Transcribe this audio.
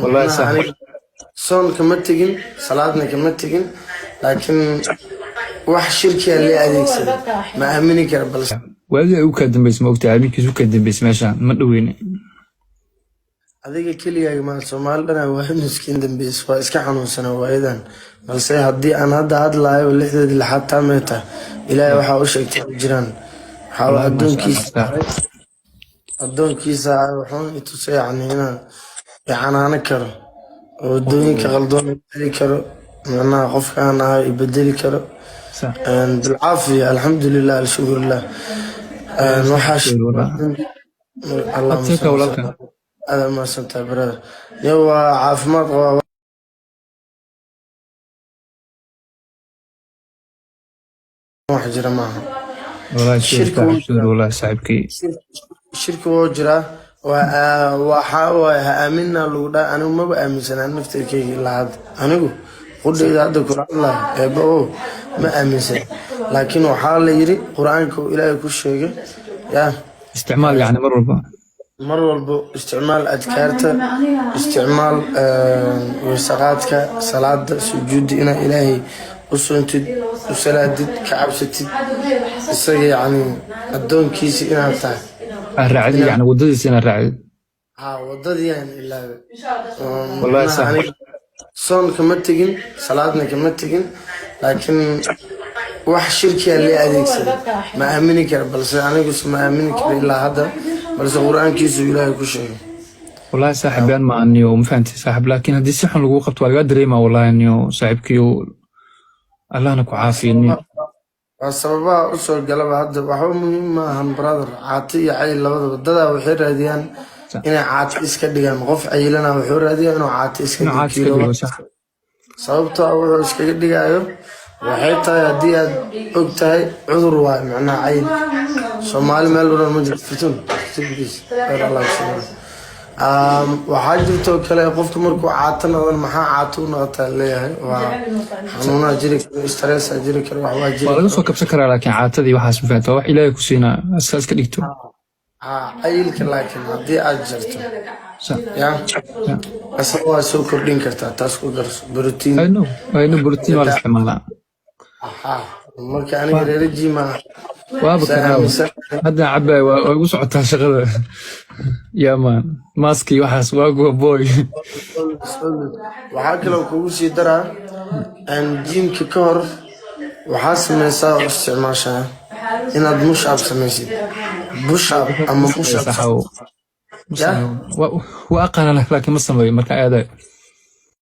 والله صح. صون كما تجين صلاتنا كما تجين لكن wax shirki ah la adeegsado ma aamini karo balse waagi uu ka dambeysay ma ogtahay habeenkiisu ka dambeysay meeshaan ma dhaweyne adiga kaliya ma Soomaalidana waa miskiin dambeys waa iska xanuunsan waayadan balse hadii aan hadda hadlaayo lixdeed la xataa meeta ilaahay waxa uu sheegtay jiraan waxa addoonkiisa wuxuu itusay inaan yacanaan karo oo dooyinka qaldoon bedeli karo macnaha qofkaan bedeli karo بالعافية الحمد لله الشكر لله وحاش الله هذا ما سنت برادر يوا عافمات وحجرة معهم والله شركة والله صاحبكي شركة وجرة وحاول آمنا لودا أنا ما بآمن سنة نفتكر كي لعد أنا قل إذا عندك الله يبقى ما آمن سنة لكن وحال يري قرآنك إلهي كل شيء يا استعمال يعني مرة استعمال أذكارته استعمال وسقاتك صلاة سجود إنا إلهي وسنتد وسلادد كعبستد يعني الدون كيسي إنا بتاع الرعد يعني وددي سنة الرعد وددي يعني إلا والله صح صون كما تجين صلاتنا كما تجين لكن wax shirki ah la adeegsado ma aamini karo balse anigu ma aamini karo ilaa hadda balse quraankiisu ilaahay ku sheegay والله صاحب أنا ما أنيو مفهمتي صاحب لكن هدي سحن لو وقت ولا قدر ما والله أنيو صاحبكيو الله أنك عافيني السبب أصل قلب هذا وحول مهم هم برادر عاطي عيل لبض بددا وحير هديان إن عاطي إسكديان غف عيلنا وحير هديان إنه عاطي إسكديان sababta uu iska dhigayo waxay tahay hadii aad ogtahay cudur waa macna cayn Soomaali meel walba ma jirto tigis Allah subhanahu waxa jirto kale qofka markuu caatanadan maxaa caatu noqotaa leeyahay waa xanuuna jiri karo stress jiri karo wax waa jiri wala soo kabsan karaa laakiin caatadii waxaas ma fahanto wax ilaahay ku siina asaas ka dhigto ayilka laakiin hadii aad jirto يا أسمع سو كردين كرتا تاسكو درس بروتين أي نو بروتين ولا استعمالها ما كان يرجع ما وابكر هذا عبا وسعتها شغله يا مان ماسكي وحاس واقو بوي وحاك لو كوسي درا ان جيم كيكور وحاس من ساعة استعماشها إن مش عب سميسي مش عب أما مش عب وأقل لك لكن ما سمي مركا هذا